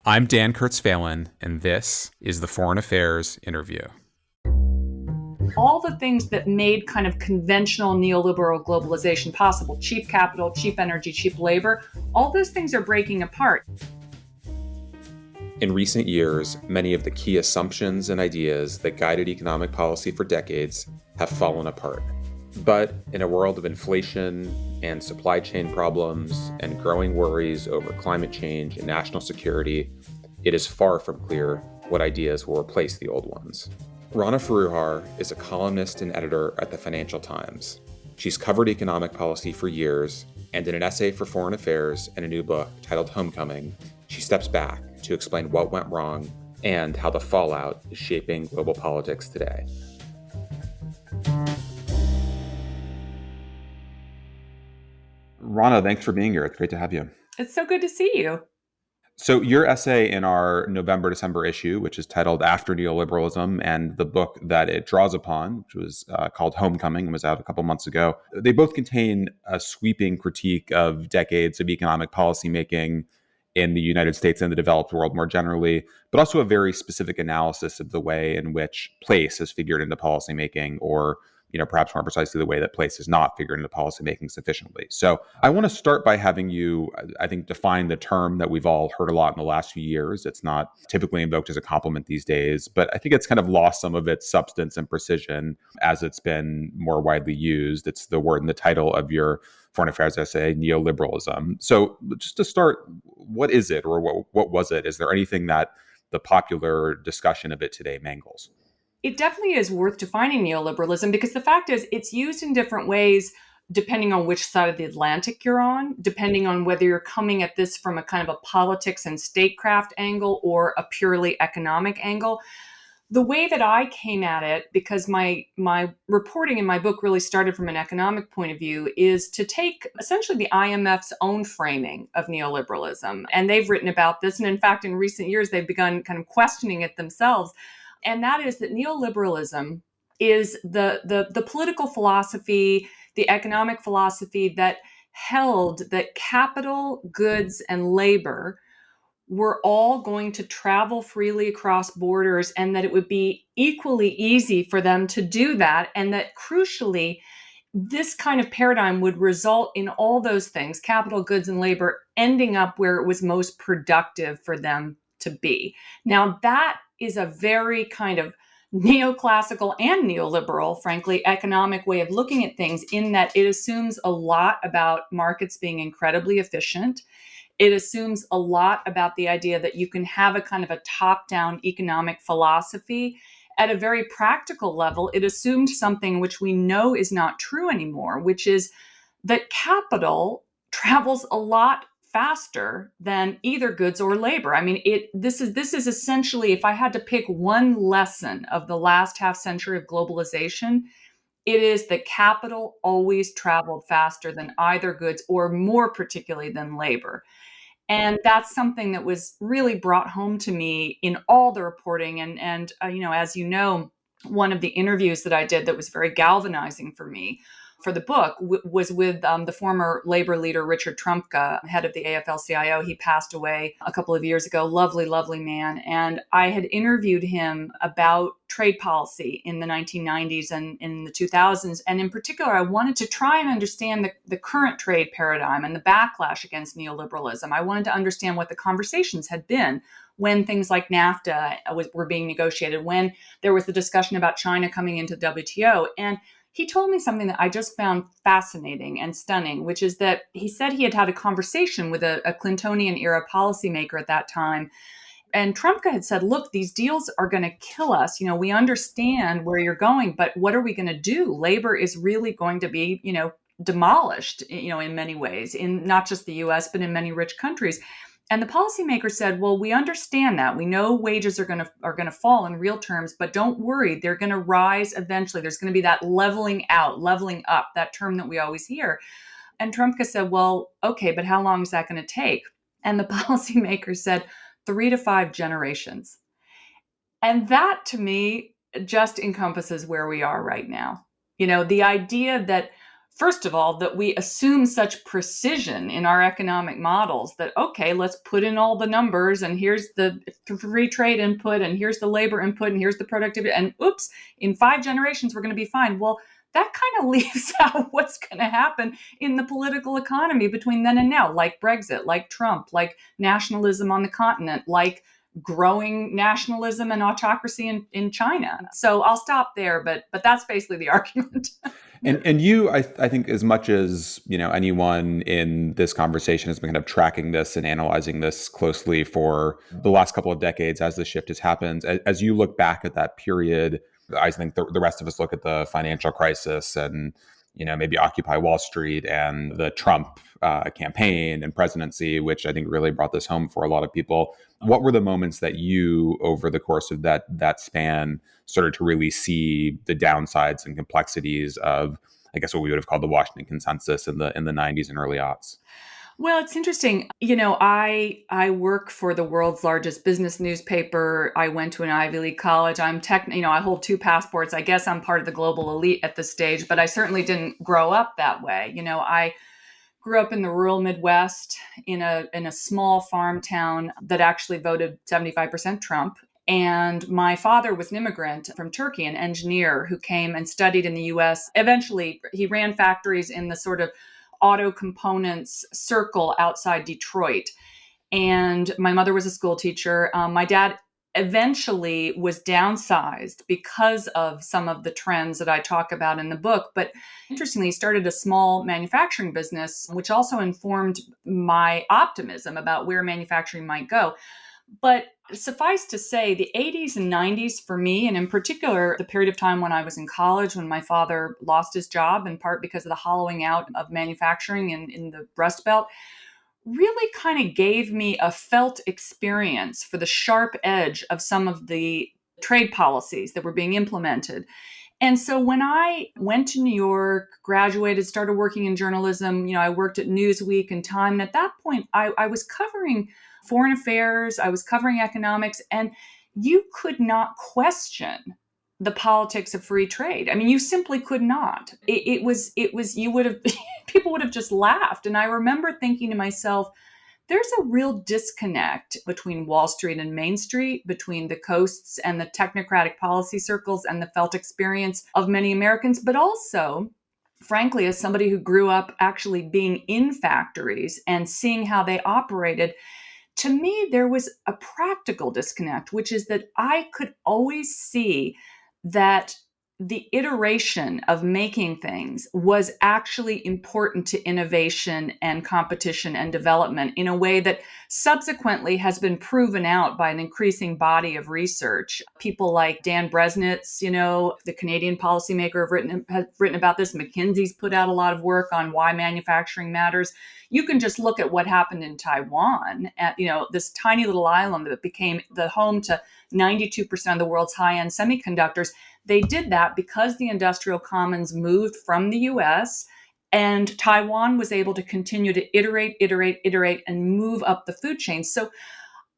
I'm Dan Kurtz-Phelan, and this is the Foreign Affairs Interview. All the things that made kind of conventional neoliberal globalization possible, cheap capital, cheap energy, cheap labor, all those things are breaking apart. In recent years, many of the key assumptions and ideas that guided economic policy for decades have fallen apart. But in a world of inflation and supply chain problems and growing worries over climate change and national security, it is far from clear what ideas will replace the old ones. Rana Foroohar is a columnist and editor at the Financial Times. She's covered economic policy for years, and in an essay for Foreign Affairs and a new book titled Homecoming, she steps back to explain what went wrong and how the fallout is shaping global politics today. Rana, thanks for being here. It's great to have you. It's so good to see you. So your essay in our November-December issue, which is titled After Neoliberalism, and the book that it draws upon, which was called Homecoming and was out a couple months ago, they both contain a sweeping critique of decades of economic policymaking in the United States and the developed world more generally, but also a very specific analysis of the way in which place has figured into policymaking, or perhaps more precisely, the way that place is not figured into policymaking sufficiently. So I want to start by having you, I think, define the term that we've all heard a lot in the last few years. It's not typically invoked as a compliment these days, but I think it's kind of lost some of its substance and precision as it's been more widely used. It's the word in the title of your Foreign Affairs essay, neoliberalism. So just to start, what is it, or what was it? Is there anything that the popular discussion of it today mangles? It definitely is worth defining neoliberalism, because the fact is it's used in different ways depending on which side of the Atlantic you're on, depending on whether you're coming at this from a kind of a politics and statecraft angle or a purely economic angle. The way that I came at it, because my reporting in my book really started from an economic point of view, is to take essentially the IMF's own framing of neoliberalism. And they've written about this. And in fact, in recent years, they've begun kind of questioning it themselves. And that is that neoliberalism is the political philosophy, the economic philosophy that held that capital, goods, and labor were all going to travel freely across borders, and that it would be equally easy for them to do that. And that crucially, this kind of paradigm would result in all those things, capital, goods, and labor, ending up where it was most productive for them to be. Now, that is a very kind of neoclassical and neoliberal, frankly, economic way of looking at things, in that it assumes a lot about markets being incredibly efficient. It assumes a lot about the idea that you can have a kind of a top-down economic philosophy. At a very practical level, it assumed something which we know is not true anymore, which is that capital travels a lot faster than either goods or labor. I mean, this is essentially, if I had to pick one lesson of the last half century of globalization, it is that capital always traveled faster than either goods, or more particularly than labor. And that's something that was really brought home to me in all the reporting. And as you know, one of the interviews that I did that was very galvanizing for me for the book was with the former labor leader, Richard Trumka, head of the AFL-CIO. He passed away a couple of years ago. Lovely, lovely man. And I had interviewed him about trade policy in the 1990s and in the 2000s. And in particular, I wanted to try and understand the current trade paradigm and the backlash against neoliberalism. I wanted to understand what the conversations had been when things like NAFTA were being negotiated, when there was the discussion about China coming into the WTO. And he told me something that I just found fascinating and stunning, which is that he said he had had a conversation with a Clintonian era policymaker at that time. And Trumka had said, look, these deals are going to kill us. We understand where you're going, but what are we going to do? Labor is really going to be, demolished, in many ways, in not just the US, but in many rich countries. And the policymaker said, well, we understand that. We know wages are going to fall in real terms, but don't worry, they're going to rise eventually. There's going to be that leveling out, leveling up, that term that we always hear. And Trumka said, well, okay, but how long is that going to take? And the policymaker said, 3 to 5 generations. And that, to me, just encompasses where we are right now. The idea that first of all, that we assume such precision in our economic models that, okay, let's put in all the numbers and here's the free trade input and here's the labor input and here's the productivity and oops, in 5 generations, we're going to be fine. Well, that kind of leaves out what's going to happen in the political economy between then and now, like Brexit, like Trump, like nationalism on the continent, like growing nationalism and autocracy in China. So I'll stop there, but that's basically the argument. And you, I think, as much as anyone in this conversation has been kind of tracking this and analyzing this closely for the last couple of decades as the shift has happened. As you look back at that period, I think the rest of us look at the financial crisis and maybe Occupy Wall Street and the Trump campaign and presidency, which I think really brought this home for a lot of people. What were the moments that you, over the course of that span, started to really see the downsides and complexities of, I guess, what we would have called the Washington Consensus in the 90s and early aughts? Well, it's interesting. I work for the world's largest business newspaper. I went to an Ivy League college. I hold 2 passports. I guess I'm part of the global elite at this stage, but I certainly didn't grow up that way. I grew up in the rural Midwest in a small farm town that actually voted 75% Trump. And my father was an immigrant from Turkey, an engineer who came and studied in the US. Eventually, he ran factories in the sort of auto components circle outside Detroit. And my mother was a school teacher. My dad eventually was downsized because of some of the trends that I talk about in the book. But interestingly, he started a small manufacturing business, which also informed my optimism about where manufacturing might go. But suffice to say, the 80s and 90s for me, and in particular, the period of time when I was in college, when my father lost his job, in part because of the hollowing out of manufacturing in the Rust Belt, really kind of gave me a felt experience for the sharp edge of some of the trade policies that were being implemented. And so when I went to New York, graduated, started working in journalism, I worked at Newsweek and Time. And at that point, I was covering foreign affairs, I was covering economics, and you could not question the politics of free trade. I mean, you simply could not. It was, you would have, people would have just laughed. And I remember thinking to myself, there's a real disconnect between Wall Street and Main Street, between the coasts and the technocratic policy circles and the felt experience of many Americans, but also, frankly, as somebody who grew up actually being in factories and seeing how they operated, to me, there was a practical disconnect, which is that I could always see that the iteration of making things was actually important to innovation and competition and development in a way that subsequently has been proven out by an increasing body of research. People like Dan Bresnitz, the Canadian policymaker, have written about this. McKinsey's put out a lot of work on why manufacturing matters. You can just look at what happened in Taiwan, at this tiny little island that became the home to 92% of the world's high-end semiconductors. They did that because the industrial commons moved from the US, and Taiwan was able to continue to iterate, and move up the food chain. So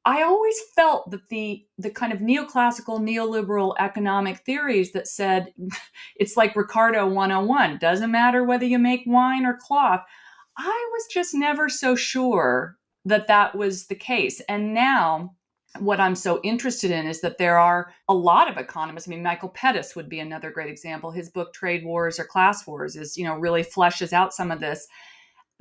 I always felt that the kind of neoclassical, neoliberal economic theories that said, it's like Ricardo 101, doesn't matter whether you make wine or cloth, I was just never so sure that that was the case. And now, what I'm so interested in is that there are a lot of economists. I mean, Michael Pettis would be another great example. His book, Trade Wars or Class Wars, is, really fleshes out some of this,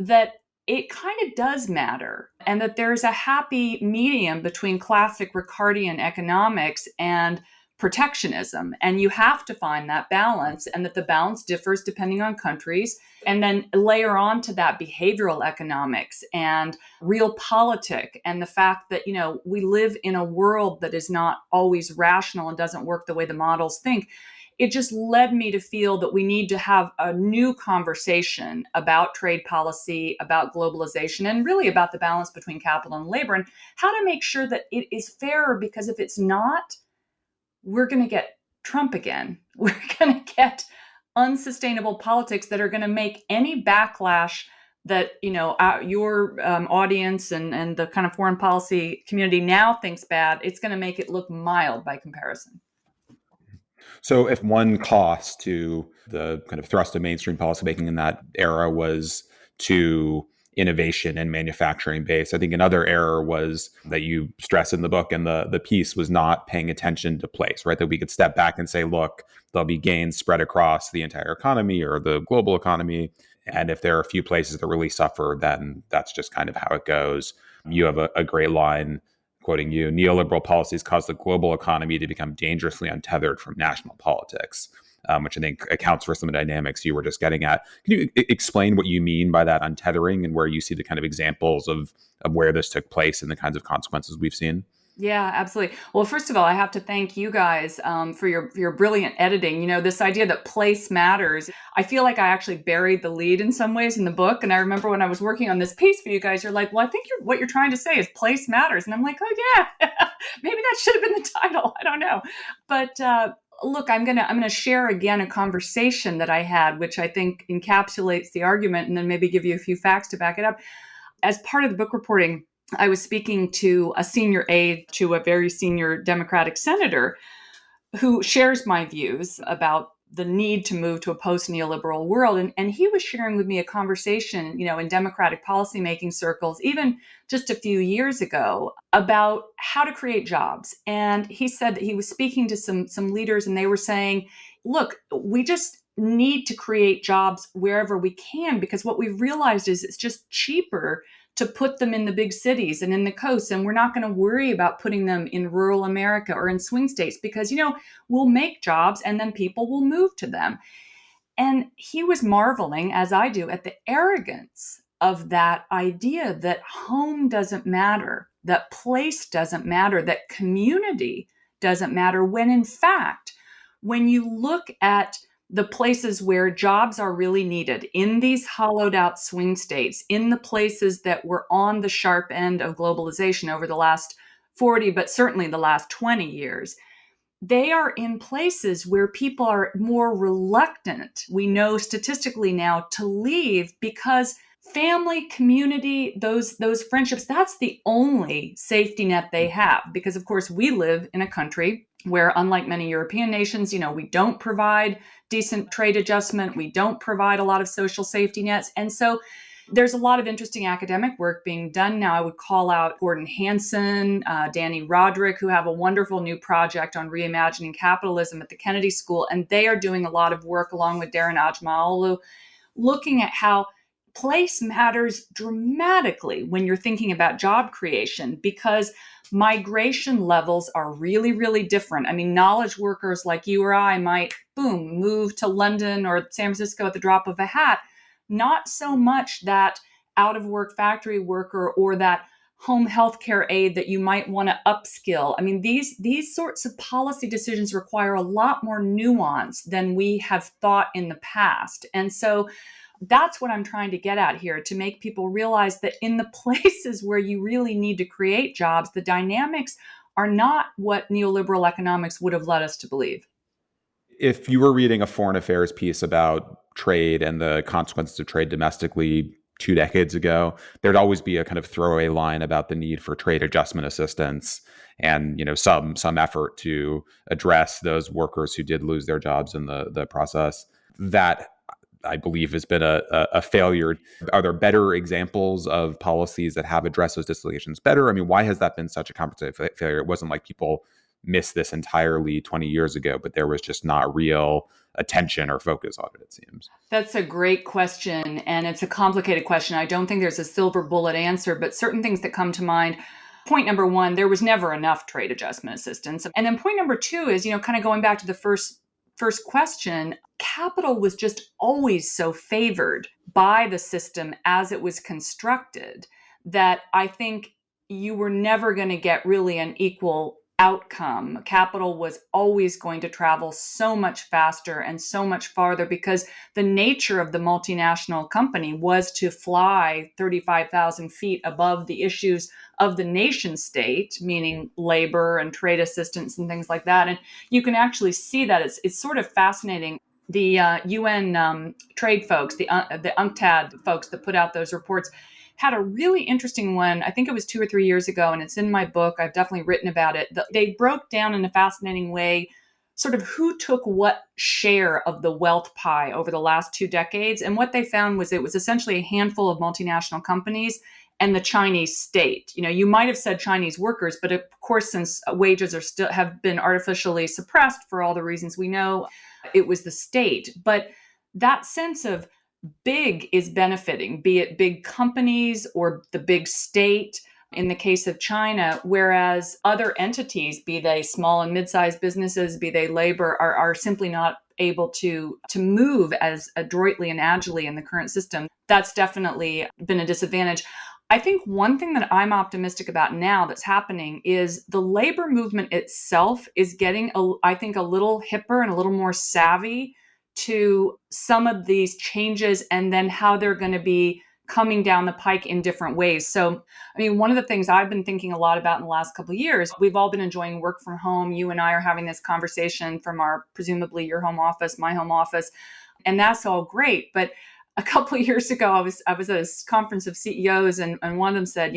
that it kind of does matter, and that there's a happy medium between classic Ricardian economics and protectionism. And you have to find that balance, and that the balance differs depending on countries. And then layer on to that behavioral economics and realpolitik, and the fact that, we live in a world that is not always rational and doesn't work the way the models think. It just led me to feel that we need to have a new conversation about trade policy, about globalization, and really about the balance between capital and labor, and how to make sure that it is fairer, because if it's not, we're going to get Trump again. We're going to get unsustainable politics that are going to make any backlash that, your audience and the kind of foreign policy community now thinks bad. It's going to make it look mild by comparison. So if one cost to the kind of thrust of mainstream policymaking in that era was to innovation and manufacturing base, I think another error was that you stress in the book and the piece was not paying attention to place, right? That we could step back and say, look, there'll be gains spread across the entire economy or the global economy. And if there are a few places that really suffer, then that's just kind of how it goes. You have a great line quoting you, neoliberal policies cause the global economy to become dangerously untethered from national politics, which I think accounts for some of the dynamics you were just getting at. Can you explain what you mean by that untethering and where you see the kind of examples of where this took place and the kinds of consequences we've seen? Yeah, absolutely. Well, first of all, I have to thank you guys for your brilliant editing. This idea that place matters. I feel like I actually buried the lead in some ways in the book. And I remember when I was working on this piece for you guys, you're like, "Well, I think what you're trying to say is place matters," and I'm like, "Oh yeah, maybe that should have been the title. I don't know." But look, I'm gonna share again a conversation that I had, which I think encapsulates the argument, and then maybe give you a few facts to back it up. As part of the book reporting, I was speaking to a senior aide to a very senior Democratic senator who shares my views about the need to move to a post-neoliberal world. And he was sharing with me a conversation, in Democratic policymaking circles, even just a few years ago, about how to create jobs. And he said that he was speaking to some leaders and they were saying, look, we just need to create jobs wherever we can, because what we've realized is it's just cheaper to put them in the big cities and in the coasts. And we're not going to worry about putting them in rural America or in swing states because, we'll make jobs and then people will move to them. And he was marveling, as I do, at the arrogance of that idea that home doesn't matter, that place doesn't matter, that community doesn't matter, when in fact, when you look at the places where jobs are really needed in these hollowed out swing states, in the places that were on the sharp end of globalization over the last 40, but certainly the last 20 years, they are in places where people are more reluctant, we know statistically now, to leave because family, community, those friendships, that's the only safety net they have. Because of course we live in a country where, unlike many European nations, we don't provide decent trade adjustment. We don't provide a lot of social safety nets. And so there's a lot of interesting academic work being done now. I would call out Gordon Hanson, Danny Roderick, who have a wonderful new project on reimagining capitalism at the Kennedy School. And they are doing a lot of work along with Darren Ajmaolu, looking at how place matters dramatically when you're thinking about job creation, because migration levels are really, really different. I mean, knowledge workers like you or I might, boom, move to London or San Francisco at the drop of a hat. Not so much that out of work factory worker or that home healthcare aide that you might want to upskill. I mean, these sorts of policy decisions require a lot more nuance than we have thought in the past. And so that's what I'm trying to get at here, to make people realize that in the places where you really need to create jobs, the dynamics are not what neoliberal economics would have led us to believe. If you were reading a foreign affairs piece about trade and the consequences of trade domestically 2 decades ago, there'd always be a kind of throwaway line about the need for trade adjustment assistance and some effort to address those workers who did lose their jobs in the process. That, I believe, has been a failure. Are there better examples of policies that have addressed those dislocations better? I mean, why has that been such a comprehensive failure? It wasn't like people missed this entirely 20 years ago, but there was just not real attention or focus on it, it seems. That's a great question, and it's a complicated question. I don't think there's a silver bullet answer, but certain things that come to mind. Point number one, there was never enough trade adjustment assistance. And then point number two is, kind of going back to the first question, capital was just always so favored by the system as it was constructed that I think you were never going to get really an equal outcome. Capital was always going to travel so much faster and so much farther because the nature of the multinational company was to fly 35,000 feet above the issues of the nation state, meaning labor and trade assistance and things like that. And you can actually see that it's sort of fascinating. The UN trade folks, the UNCTAD folks that put out those reports, had a really interesting one. I think it was 2 or 3 years ago, and it's in my book. I've definitely written about it. They broke down in a fascinating way sort of who took what share of the wealth pie over the last 2 decades. And what they found was it was essentially a handful of multinational companies and the Chinese state. You might have said Chinese workers, but of course, since wages are still have been artificially suppressed for all the reasons we know, it was the state. But that sense of big is benefiting, be it big companies or the big state in the case of China, whereas other entities, be they small and mid-sized businesses, be they labor, are simply not able to move as adroitly and agilely in the current system. That's definitely been a disadvantage. I think one thing that I'm optimistic about now that's happening is the labor movement itself is getting, I think, a little hipper and a little more savvy to some of these changes and then how they're going to be coming down the pike in different ways. So, I mean, one of the things I've been thinking a lot about in the last couple of years, we've all been enjoying work from home. You and I are having this conversation from presumably your home office, my home office, and that's all great. But a couple of years ago, I was at a conference of CEOs, and one of them said,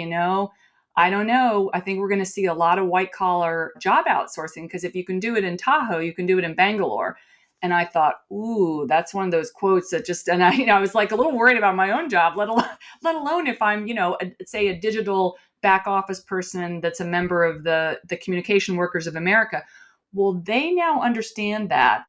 I don't know. I think we're going to see a lot of white collar job outsourcing, because if you can do it in Tahoe, you can do it in Bangalore. And I thought, ooh, that's one of those quotes that just, and I was like a little worried about my own job, let alone if I'm, say a digital back office person that's a member of the Communication Workers of America. Will they now understand that?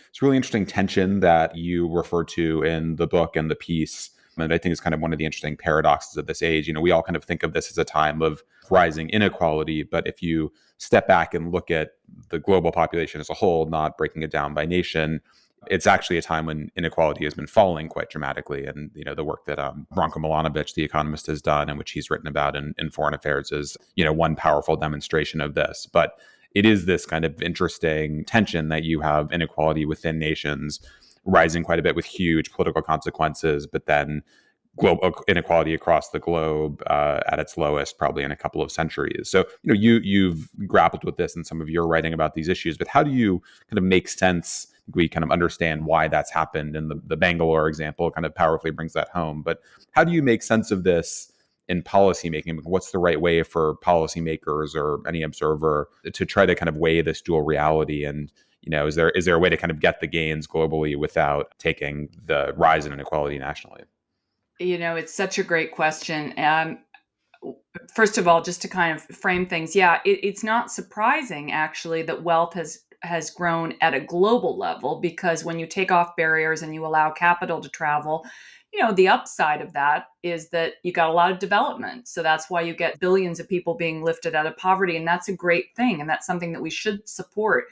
It's a really interesting tension that you refer to in the book and the piece. And I think it's kind of one of the interesting paradoxes of this age. We all kind of think of this as a time of rising inequality, but if you step back and look at the global population as a whole, not breaking it down by nation, it's actually a time when inequality has been falling quite dramatically. And the work that Branko Milanovic, the economist, has done, and which he's written about in Foreign Affairs, is one powerful demonstration of this. But it is this kind of interesting tension that you have inequality within nations rising quite a bit with huge political consequences, but then global inequality across the globe at its lowest probably in a couple of centuries. So, you've grappled with this in some of your writing about these issues, but how do you kind of make sense? We kind of understand why that's happened, and the Bangalore example kind of powerfully brings that home. But how do you make sense of this in policymaking? What's the right way for policymakers or any observer to try to kind of weigh this dual reality? And is there a way to kind of get the gains globally without taking the rise in inequality nationally? It's such a great question. First of all, just to kind of frame things, it's not surprising actually that wealth has grown at a global level, because when you take off barriers and you allow capital to travel, the upside of that is that you got a lot of development. So that's why you get billions of people being lifted out of poverty. And that's a great thing. And that's something that we should support.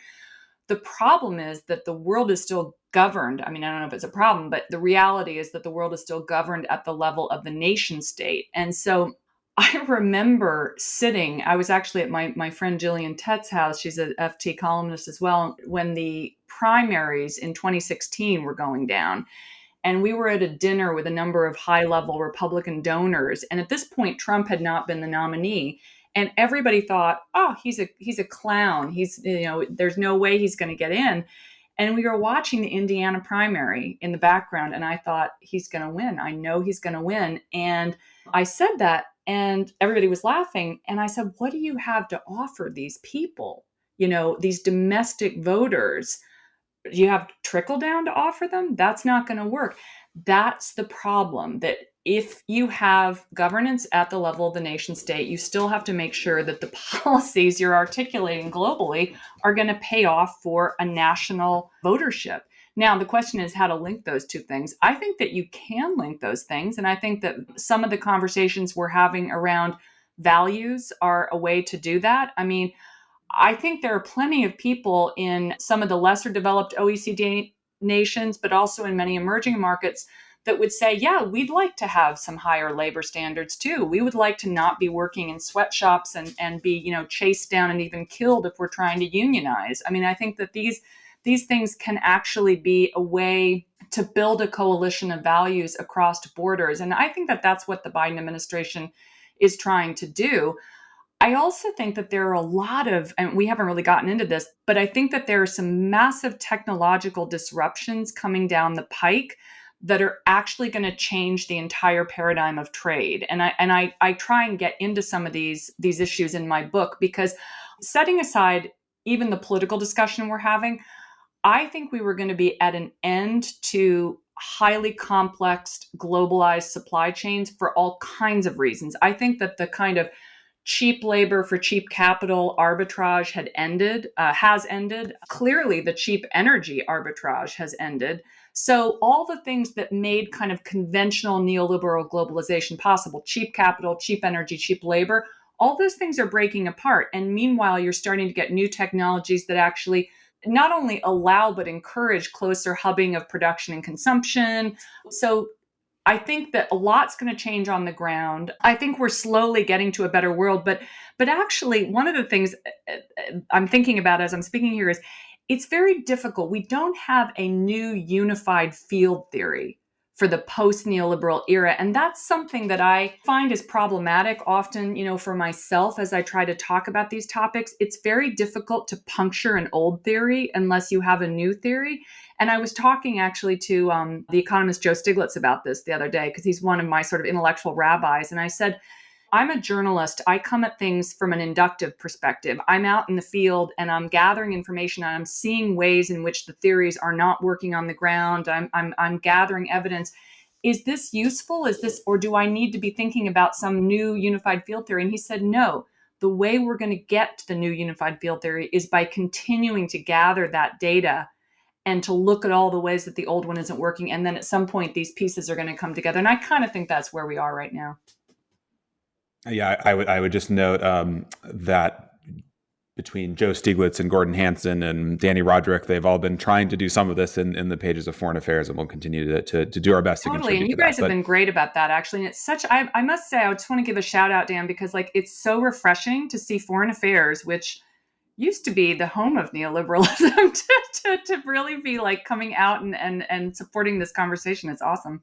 The problem is that the world is still governed. I mean, I don't know if it's a problem, but the reality is that the world is still governed at the level of the nation state. And so I remember I was actually at my friend Jillian Tett's house. She's an FT columnist as well, when the primaries in 2016 were going down. And we were at a dinner with a number of high-level Republican donors. And at this point, Trump had not been the nominee. And everybody thought, oh, he's a clown. There's no way he's going to get in. And we were watching the Indiana primary in the background. And I thought, he's going to win. I know he's going to win. And I said that, and everybody was laughing. And I said, what do you have to offer these people? These domestic voters. Do you have trickle down to offer them? That's not going to work. That's the problem, that if you have governance at the level of the nation state, you still have to make sure that the policies you're articulating globally are going to pay off for a national votership. Now, the question is how to link those two things. I think that you can link those things. And I think that some of the conversations we're having around values are a way to do that. I mean, I think there are plenty of people in some of the lesser developed OECD nations, but also in many emerging markets, that would say, yeah, we'd like to have some higher labor standards too. We would like to not be working in sweatshops and be, chased down and even killed if we're trying to unionize. I mean, I think that these things can actually be a way to build a coalition of values across borders. And I think that that's what the Biden administration is trying to do. I also think that there are a lot of, and we haven't really gotten into this, but I think that there are some massive technological disruptions coming down the pike that are actually going to change the entire paradigm of trade. And I try and get into some of these issues in my book, because setting aside even the political discussion we're having, I think we were going to be at an end to highly complex, globalized supply chains for all kinds of reasons. I think that the kind of cheap labor for cheap capital arbitrage has ended. Clearly, the cheap energy arbitrage has ended. So all the things that made kind of conventional neoliberal globalization possible, cheap capital, cheap energy, cheap labor, all those things are breaking apart. And meanwhile, you're starting to get new technologies that actually not only allow but encourage closer hubbing of production and consumption. So I think that a lot's going to change on the ground. I think we're slowly getting to a better world, but actually one of the things I'm thinking about as I'm speaking here is it's very difficult. We don't have a new unified field theory for the post-neoliberal era, and that's something that I find is problematic often, for myself as I try to talk about these topics. It's very difficult to puncture an old theory unless you have a new theory. And I was talking actually to the economist Joe Stiglitz about this the other day, because he's one of my sort of intellectual rabbis. And I said, I'm a journalist. I come at things from an inductive perspective. I'm out in the field and I'm gathering information and I'm seeing ways in which the theories are not working on the ground. I'm gathering evidence. Is this useful? Or do I need to be thinking about some new unified field theory? And he said, no. The way we're going to get to the new unified field theory is by continuing to gather that data and to look at all the ways that the old one isn't working. And then at some point, these pieces are going to come together. And I kind of think that's where we are right now. Yeah, I would just note that between Joe Stiglitz and Gordon Hanson and Danny Roderick, they've all been trying to do some of this in the pages of Foreign Affairs, and we'll continue to do our best to contribute. Totally, and you guys have been great about that, actually. And it's such, I must say, I just want to give a shout out, Dan, because it's so refreshing to see Foreign Affairs, which used to be the home of neoliberalism, to really be coming out and supporting this conversation. It's awesome.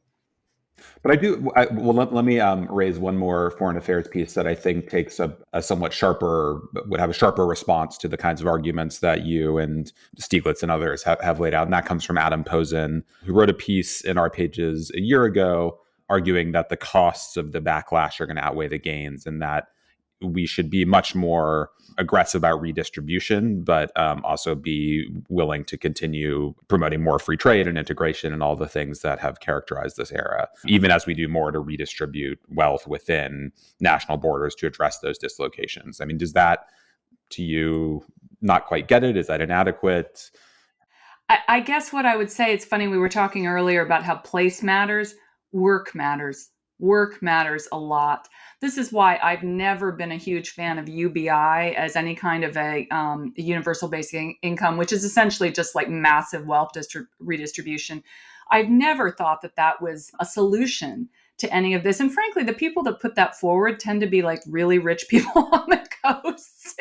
But let me raise one more foreign affairs piece that I think takes would have a sharper response to the kinds of arguments that you and Stiglitz and others have laid out. And that comes from Adam Posen, who wrote a piece in our pages a year ago arguing that the costs of the backlash are going to outweigh the gains, and that we should be much more aggressive about redistribution, but also be willing to continue promoting more free trade and integration and all the things that have characterized this era, even as we do more to redistribute wealth within national borders to address those dislocations. I mean, does that, to you, not quite get it? Is that inadequate? I guess what I would say, it's funny, we were talking earlier about how place matters, work matters. Work matters a lot. This is why I've never been a huge fan of UBI as any kind of a universal basic income, which is essentially just massive wealth redistribution. I've never thought that was a solution to any of this. And frankly, the people that put that forward tend to be really rich people on the coasts.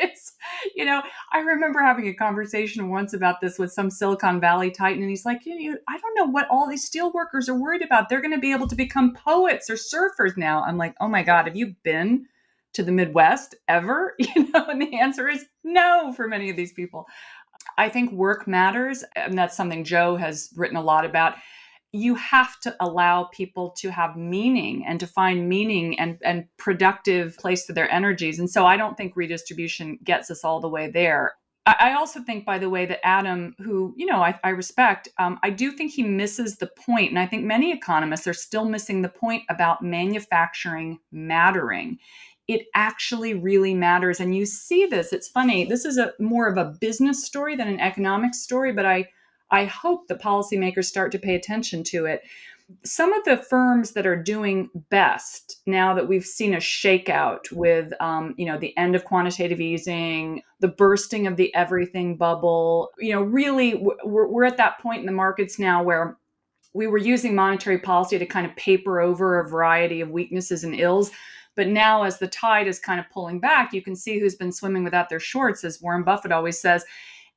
I remember having a conversation once about this with some Silicon Valley titan, and he's like, I don't know what all these steel workers are worried about. They're going to be able to become poets or surfers now. I'm like, oh my God, have you been to the Midwest ever? And the answer is no for many of these people. I think work matters, and that's something Joe has written a lot about. You have to allow people to have meaning and to find meaning and productive place for their energies. And so I don't think redistribution gets us all the way there. I also think, by the way, that Adam, who, I respect, I do think he misses the point. And I think many economists are still missing the point about manufacturing mattering. It actually really matters. And you see this, it's funny, this is more of a business story than an economic story, but I hope the policymakers start to pay attention to it. Some of the firms that are doing best now that we've seen a shakeout with, the end of quantitative easing, the bursting of the everything bubble, really we're at that point in the markets now where we were using monetary policy to kind of paper over a variety of weaknesses and ills. But now as the tide is kind of pulling back, you can see who's been swimming without their shorts, as Warren Buffett always says.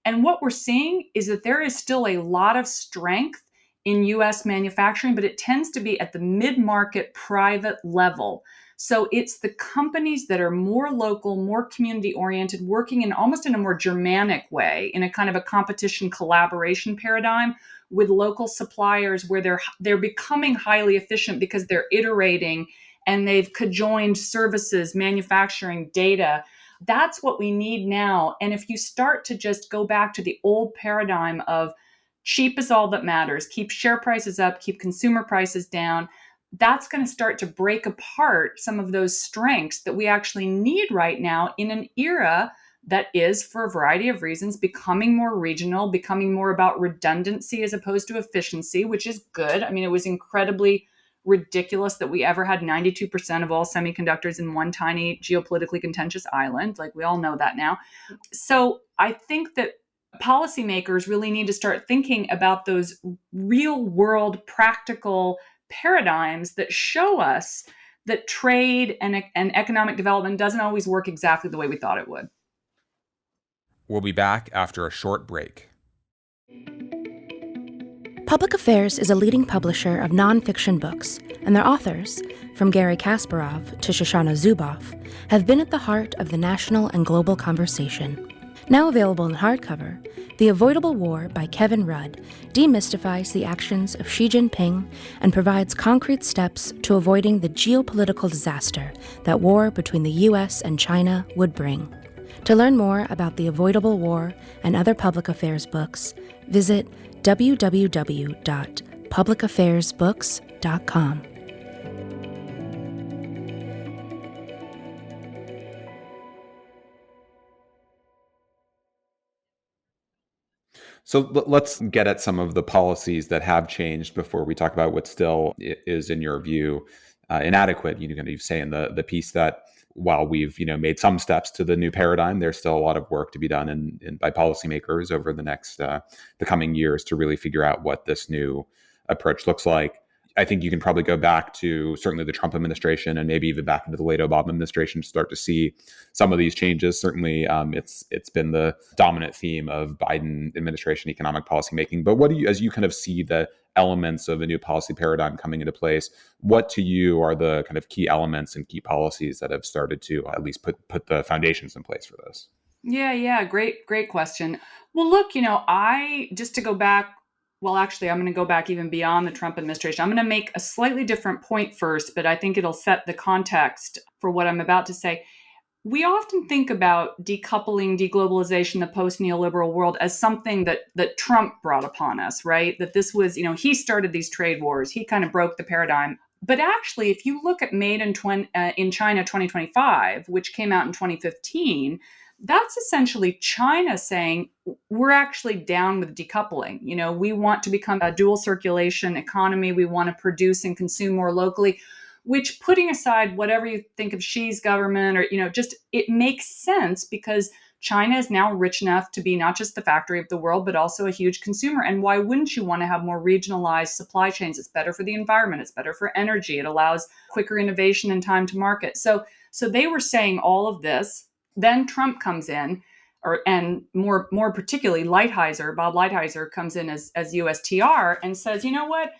And what we're seeing is that there is still a lot of strength in U.S. manufacturing, but it tends to be at the mid-market private level. So it's the companies that are more local, more community-oriented, working in almost in a more Germanic way, in a kind of a competition collaboration paradigm with local suppliers, where they're becoming highly efficient because they're iterating and they've conjoined services, manufacturing, data. That's what we need now. And if you start to just go back to the old paradigm of cheap is all that matters, keep share prices up, keep consumer prices down, that's going to start to break apart some of those strengths that we actually need right now in an era that is, for a variety of reasons, becoming more regional, becoming more about redundancy as opposed to efficiency, which is good. I mean, it was incredibly ridiculous that we ever had 92% of all semiconductors in one tiny geopolitically contentious island. Like, we all know that now. So I think that policymakers really need to start thinking about those real world practical paradigms that show us that trade and economic development doesn't always work exactly the way we thought it would. We'll be back after a short break. Public Affairs is a leading publisher of nonfiction books, and their authors, from Garry Kasparov to Shoshana Zuboff, have been at the heart of the national and global conversation. Now available in hardcover, The Avoidable War by Kevin Rudd demystifies the actions of Xi Jinping and provides concrete steps to avoiding the geopolitical disaster that war between the U.S. and China would bring. To learn more about The Avoidable War and other public affairs books, visit www.publicaffairsbooks.com. So let's get at some of the policies that have changed before we talk about what still is, in your view, inadequate. You say in the piece that while we've made some steps to the new paradigm, there's still a lot of work to be done by policymakers over the coming years to really figure out what this new approach looks like. I think you can probably go back to certainly the Trump administration and maybe even back into the late Obama administration to start to see some of these changes. Certainly, it's been the dominant theme of Biden administration economic policy making. But what do you, as you kind of see the elements of a new policy paradigm coming into place, what to you are the kind of key elements and key policies that have started to at least put the foundations in place for this? Yeah. Great question. Well, look, just to go back, well, actually, I'm going to go back even beyond the Trump administration. I'm going to make a slightly different point first, but I think it'll set the context for what I'm about to say. We often think about decoupling, deglobalization, the post-neoliberal world as something that Trump brought upon us, right? That this was, he started these trade wars. He kind of broke the paradigm. But actually, if you look at Made in China 2025, which came out in 2015, that's essentially China saying, we're actually down with decoupling. We want to become a dual circulation economy. We want to produce and consume more locally, which, putting aside whatever you think of Xi's government or, just it makes sense because China is now rich enough to be not just the factory of the world, but also a huge consumer. And why wouldn't you want to have more regionalized supply chains? It's better for the environment. It's better for energy. It allows quicker innovation and time to market. So they were saying all of this. Then Trump comes in, and more particularly Bob Lighthizer comes in as USTR and says, you know what?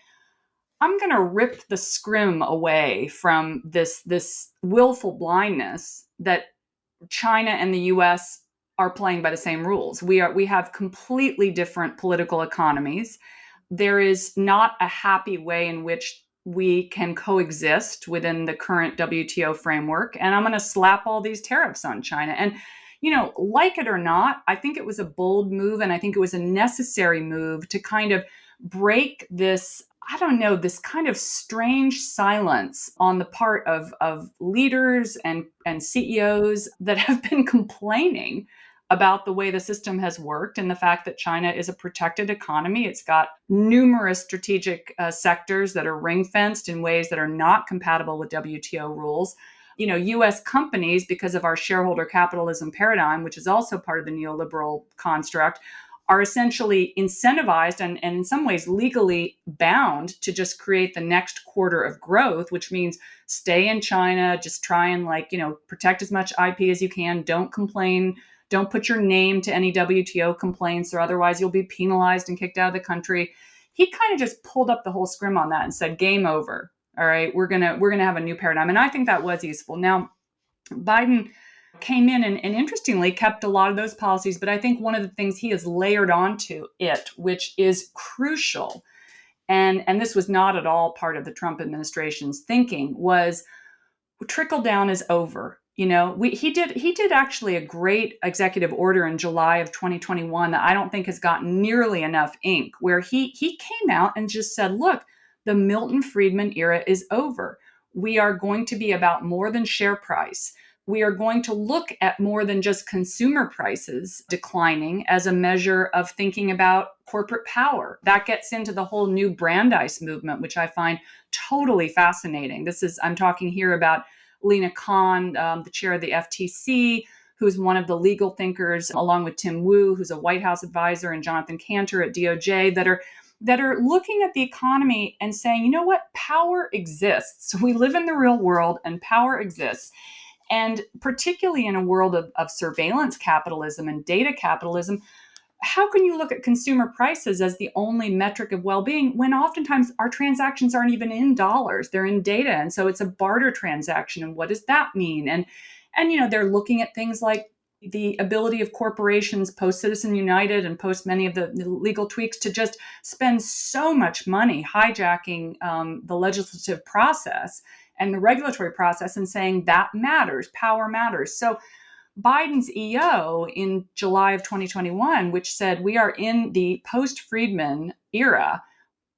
I'm going to rip the scrim away from this willful blindness that China and the US are playing by the same rules. We have completely different political economies. There is not a happy way in which we can coexist within the current WTO framework. And I'm going to slap all these tariffs on China. And, like it or not, I think it was a bold move. And I think it was a necessary move to kind of break this, this kind of strange silence on the part of leaders and CEOs that have been complaining about the way the system has worked and the fact that China is a protected economy. It's got numerous strategic sectors that are ring-fenced in ways that are not compatible with WTO rules. U.S. companies, because of our shareholder capitalism paradigm, which is also part of the neoliberal construct, are essentially incentivized and in some ways legally bound to just create the next quarter of growth, which means stay in China, just try and protect as much IP as you can, don't complain, don't put your name to any WTO complaints or otherwise you'll be penalized and kicked out of the country. He kind of just pulled up the whole scrim on that and said, game over. All right, we're gonna have a new paradigm. And I think that was useful. Now, Biden came in and interestingly kept a lot of those policies, but I think one of the things he has layered onto it, which is crucial, and this was not at all part of the Trump administration's thinking, was trickle down is over. He did actually a great executive order in July of 2021 that I don't think has gotten nearly enough ink, where he came out and just said, look, the Milton Friedman era is over. We are going to be about more than share price. We are going to look at more than just consumer prices declining as a measure of thinking about corporate power. That gets into the whole new Brandeis movement, which I find totally fascinating. I'm talking here about Lena Khan, the chair of the FTC, who's one of the legal thinkers, along with Tim Wu, who's a White House advisor, and Jonathan Cantor at DOJ, that are looking at the economy and saying, you know what, power exists. We live in the real world and power exists. And particularly in a world of surveillance capitalism and data capitalism, how can you look at consumer prices as the only metric of well-being when oftentimes our transactions aren't even in dollars, they're in data. And so it's a barter transaction. And what does that mean? And they're looking at things like the ability of corporations post Citizen United and post many of the legal tweaks to just spend so much money hijacking the legislative process and the regulatory process and saying that matters, power matters. So Biden's EO in July of 2021, which said we are in the post-Friedman era,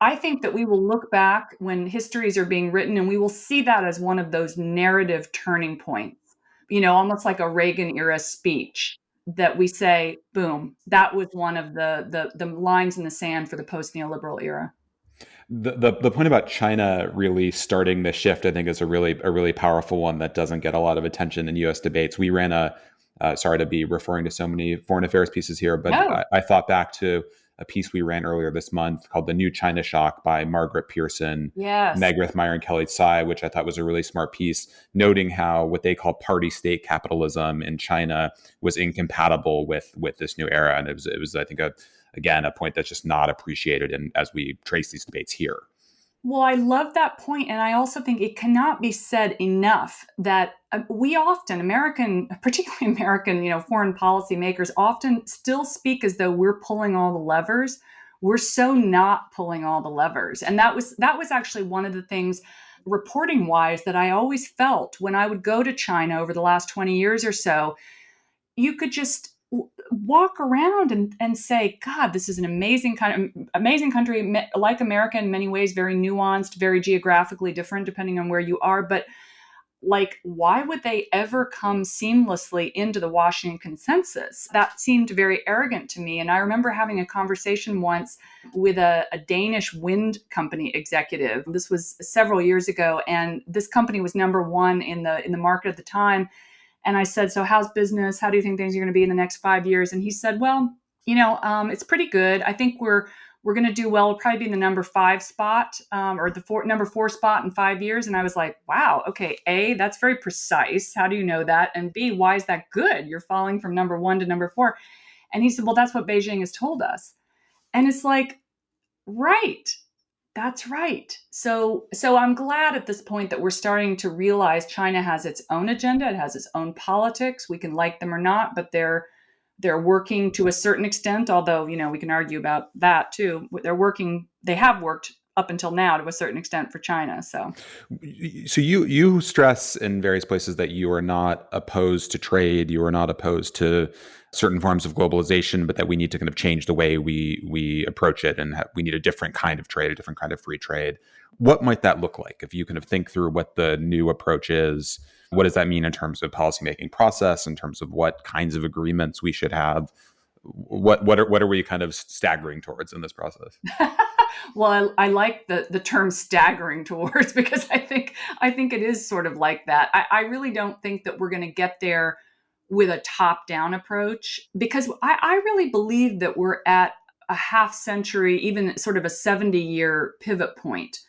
I think that we will look back when histories are being written and we will see that as one of those narrative turning points, almost like a Reagan era speech that we say, boom, that was one of the lines in the sand for the post-neoliberal era. The point about China really starting the shift, I think, is a really powerful one that doesn't get a lot of attention in U.S. debates. We ran sorry to be referring to so many foreign affairs pieces here, but No. I thought back to a piece we ran earlier this month called "The New China Shock" by Margaret Pearson, Yes. Megreth Meyer, and Kelly Tsai, which I thought was a really smart piece, noting how what they call party state capitalism in China was incompatible with this new era, and it was I think again, a point that's just not appreciated as we trace these debates here. Well, I love that point. And I also think it cannot be said enough that we often, particularly American, foreign policy makers often still speak as though we're pulling all the levers. We're so not pulling all the levers. And that was actually one of the things reporting wise that I always felt when I would go to China over the last 20 years or so. You could just walk around and say, God, this is an amazing country, like America in many ways, very nuanced, very geographically different depending on where you are. But like, why would they ever come seamlessly into the Washington consensus? That seemed very arrogant to me. And I remember having a conversation once with a Danish wind company executive. This was several years ago, and this company was number one in the market at the time. And I said, so how's business? How do you think things are going to be in the next 5 years? And he said, well, it's pretty good. I think we're going to do well. We'll probably be in the number 5 spot or the number 4 spot in 5 years. And I was like, wow, okay, A, that's very precise. How do you know that? And B, why is that good? You're falling from number 1 to number 4. And he said, well, that's what Beijing has told us. And it's like, right. That's right. So I'm glad at this point that we're starting to realize China has its own agenda. It has its own politics. We can like them or not, but they're working to a certain extent, although, we can argue about that too. They have worked up until now to a certain extent for China. So you stress in various places that you are not opposed to trade. You are not opposed to certain forms of globalization, but that we need to kind of change the way we approach it, and we need a different kind of trade, a different kind of free trade. What might that look like if you kind of think through what the new approach is? What does that mean in terms of policymaking process, in terms of what kinds of agreements we should have? What are we kind of staggering towards in this process? Well, I like the term staggering towards, because I think it is sort of like that. I really don't think that we're going to get there with a top-down approach, because I really believe that we're at a half century, even sort of a 70-year pivot point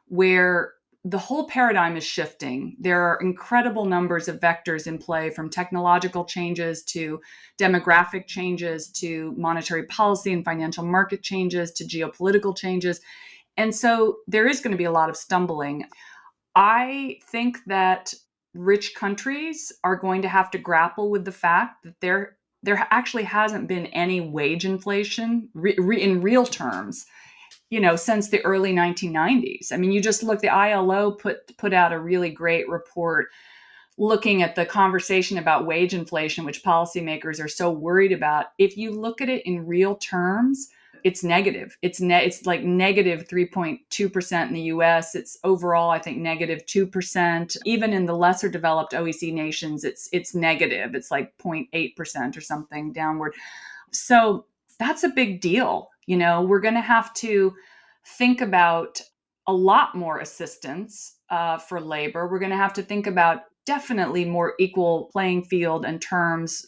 where the whole paradigm is shifting. There are incredible numbers of vectors in play, from technological changes to demographic changes to monetary policy and financial market changes to geopolitical changes. And so there is going to be a lot of stumbling. I think that rich countries are going to have to grapple with the fact that there actually hasn't been any wage inflation in real terms, since the early 1990s. I mean, you just look, the ILO put out a really great report looking at the conversation about wage inflation, which policymakers are so worried about, if you look at it in real terms, it's negative. It's like negative 3.2% in the US. It's overall, I think, negative 2%. Even in the lesser developed OECD nations, it's negative. It's like 0.8% or something downward. So that's a big deal. We're going to have to think about a lot more assistance for labor. We're going to have to think about definitely more equal playing field and terms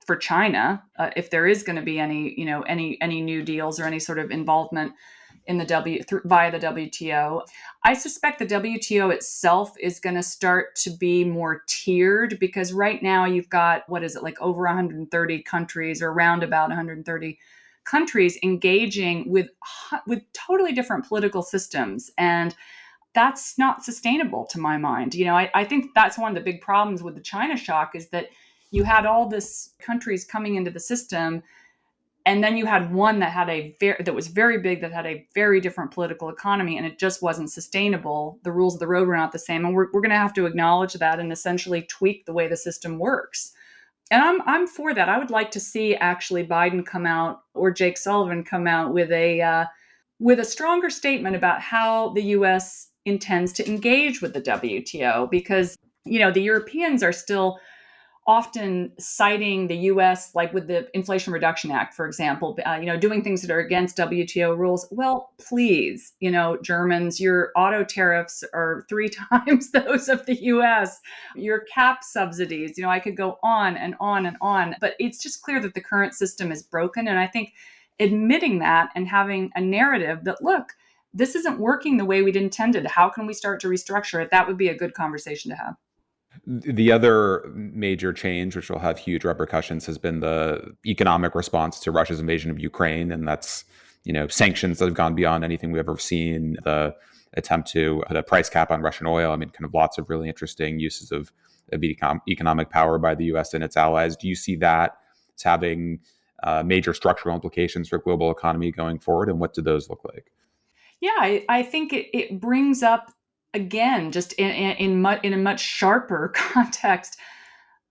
for China, if there is going to be any new deals or any sort of involvement in the via the WTO. I suspect the WTO itself is going to start to be more tiered, because right now you've got, like over 130 countries, or around about 130 countries engaging with totally different political systems, and that's not sustainable to my mind. I think that's one of the big problems with the China shock, is that you had all this countries coming into the system, and then you had one that was very big, that had a very different political economy, and it just wasn't sustainable. The rules of the road were not the same, and we're going to have to acknowledge that and essentially tweak the way the system works. And I'm for that. I would like to see actually Biden come out, or Jake Sullivan come out with a stronger statement about how the U.S. intends to engage with the WTO, because the Europeans are still often citing the U.S., like with the Inflation Reduction Act, for example, doing things that are against WTO rules. Well, please, Germans, your auto tariffs are 3 times those of the U.S. Your cap subsidies, I could go on and on and on. But it's just clear that the current system is broken. And I think admitting that and having a narrative that, look, this isn't working the way we'd intended. How can we start to restructure it? That would be a good conversation to have. The other major change, which will have huge repercussions, has been the economic response to Russia's invasion of Ukraine. And that's, sanctions that have gone beyond anything we've ever seen, the attempt to put a price cap on Russian oil. I mean, kind of lots of really interesting uses of economic power by the US and its allies. Do you see that as having major structural implications for global economy going forward? And what do those look like? Yeah, I think it brings up, again, just in a much sharper context,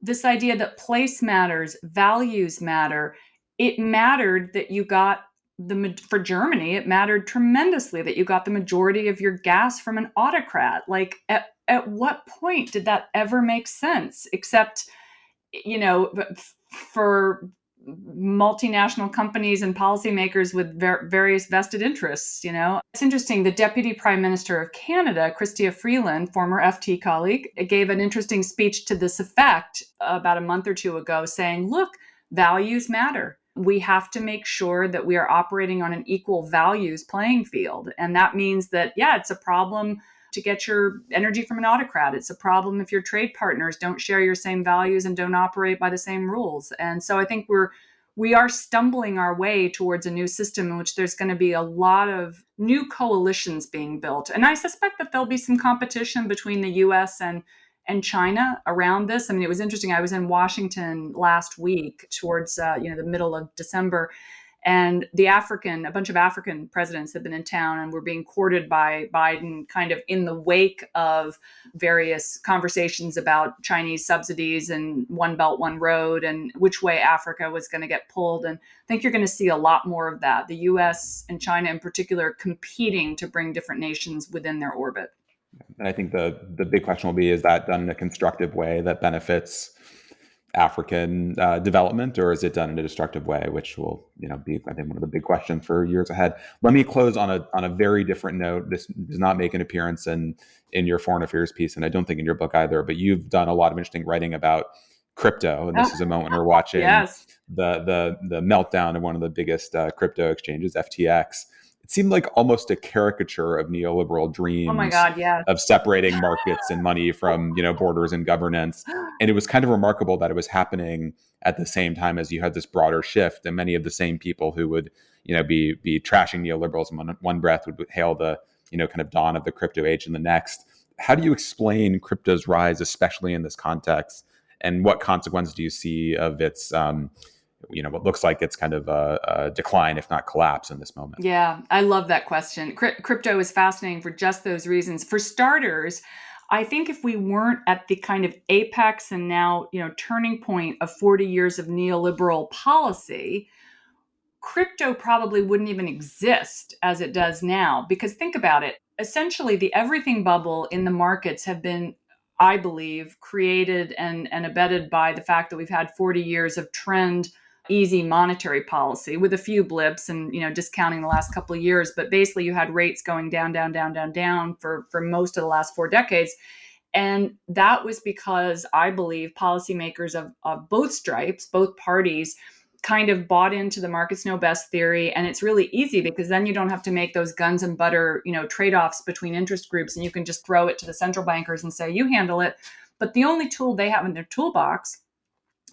this idea that place matters, values matter. It mattered that you got for Germany, it mattered tremendously that you got the majority of your gas from an autocrat. Like, at what point did that ever make sense? Except, for multinational companies and policymakers with various vested interests. It's interesting. The Deputy Prime Minister of Canada, Chrystia Freeland, former FT colleague, gave an interesting speech to this effect about a month or two ago, saying, look, values matter. We have to make sure that we are operating on an equal values playing field. And that means that, it's a problem to get your energy from an autocrat. It's a problem if your trade partners don't share your same values and don't operate by the same rules. And so I think we are stumbling our way towards a new system in which there's going to be a lot of new coalitions being built. And I suspect that there'll be some competition between the US and China around this. I mean, it was interesting. I was in Washington last week towards the middle of December, and a bunch of African presidents have been in town and were being courted by Biden, kind of in the wake of various conversations about Chinese subsidies and One Belt, One Road, and which way Africa was going to get pulled. And I think you're going to see a lot more of that. The US and China in particular competing to bring different nations within their orbit. And I think the big question will be, is that done in a constructive way that benefits African development, or is it done in a destructive way, which will be, I think, one of the big questions for years ahead. Let me close on a very different note. This does not make an appearance in your foreign affairs piece, and I don't think in your book either, but you've done a lot of interesting writing about crypto, and this is a moment we're watching the meltdown of one of the biggest crypto exchanges, FTX. It seemed like almost a caricature of neoliberal dreams. Oh my God, yeah. Of separating markets and money from borders and governance. And it was kind of remarkable that it was happening at the same time as you had this broader shift, and many of the same people who would be trashing neoliberalism in one breath would hail the kind of dawn of the crypto age in the next. How do you explain crypto's rise, especially in this context, and what consequence do you see of its what looks like it's kind of a decline, if not collapse, in this moment? Yeah, I love that question. Crypto is fascinating for just those reasons. For starters, I think if we weren't at the kind of apex and now, turning point of 40 years of neoliberal policy, crypto probably wouldn't even exist as it does now. Because think about it. Essentially, the everything bubble in the markets have been, I believe, created and abetted by the fact that we've had 40 years of trend easy monetary policy with a few blips and, discounting the last couple of years. But basically, you had rates going down, down, down, down, down for most of the last 4 decades. And that was because I believe policymakers of both stripes, both parties, kind of bought into the markets know best theory. And it's really easy because then you don't have to make those guns and butter, trade-offs between interest groups, and you can just throw it to the central bankers and say, you handle it. But the only tool they have in their toolbox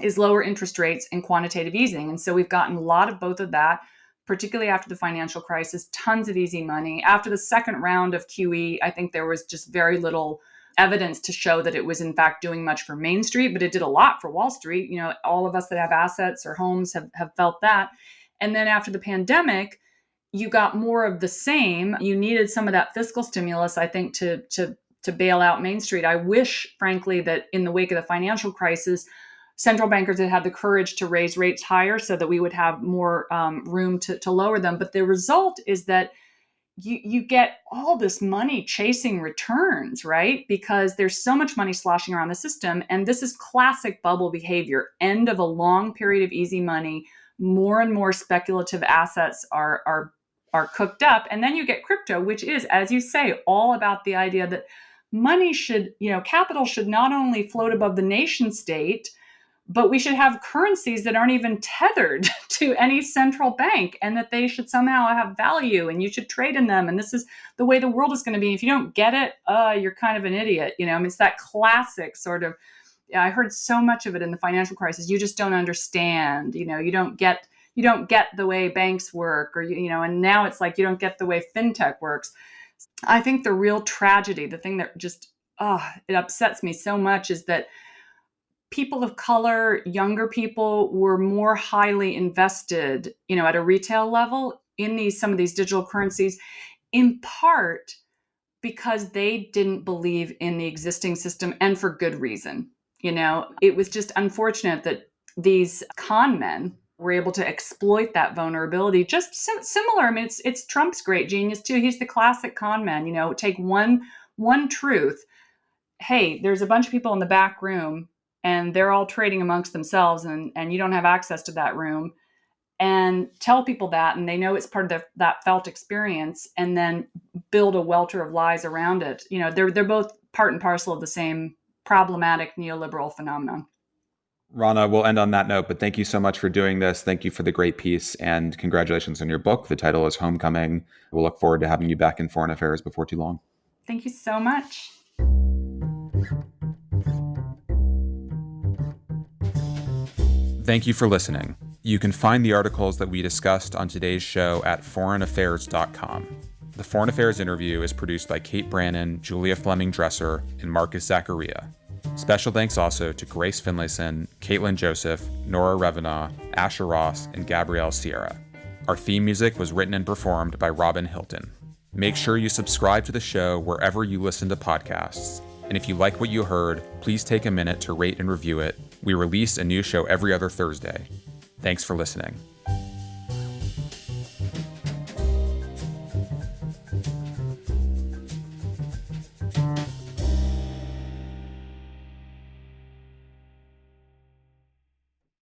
is lower interest rates and quantitative easing. And so we've gotten a lot of both of that, particularly after the financial crisis, tons of easy money. After the second round of QE, I think there was just very little evidence to show that it was in fact doing much for Main Street, but it did a lot for Wall Street. All of us that have assets or homes have felt that. And then after the pandemic, you got more of the same. You needed some of that fiscal stimulus, I think, to bail out Main Street. I wish, frankly, that in the wake of the financial crisis, central bankers had had the courage to raise rates higher so that we would have more room to lower them. But the result is that you get all this money chasing returns, right? Because there's so much money sloshing around the system. And this is classic bubble behavior. End of a long period of easy money, more and more speculative assets are cooked up. And then you get crypto, which is, as you say, all about the idea that money should, capital should not only float above the nation state, but we should have currencies that aren't even tethered to any central bank, and that they should somehow have value and you should trade in them. And this is the way the world is going to be. If you don't get it, you're kind of an idiot. It's that classic sort of, I heard so much of it in the financial crisis. You just don't understand, you don't get the way banks work, or, and now it's like, you don't get the way fintech works. I think the real tragedy, the thing that just, it upsets me so much, is that people of color, younger people, were more highly invested, at a retail level in some of these digital currencies, in part because they didn't believe in the existing system, and for good reason. It was just unfortunate that these con men were able to exploit that vulnerability. Just similar. I mean, it's Trump's great genius too. He's the classic con man. Take one truth. Hey, there's a bunch of people in the back room, and they're all trading amongst themselves, and you don't have access to that room, and tell people that, and they know it's part of that felt experience, and then build a welter of lies around it. They're both part and parcel of the same problematic neoliberal phenomenon. Rana, we'll end on that note, but thank you so much for doing this. Thank you for the great piece, and congratulations on your book. The title is Homecoming. We'll look forward to having you back in Foreign Affairs before too long. Thank you so much. Thank you for listening. You can find the articles that we discussed on today's show at foreignaffairs.com. The Foreign Affairs interview is produced by Kate Brannon, Julia Fleming-Dresser, and Marcus Zachariah. Special thanks also to Grace Finlayson, Caitlin Joseph, Nora Revenaugh, Asher Ross, and Gabrielle Sierra. Our theme music was written and performed by Robin Hilton. Make sure you subscribe to the show wherever you listen to podcasts. And if you like what you heard, please take a minute to rate and review it. We release a new show every other Thursday. Thanks for listening.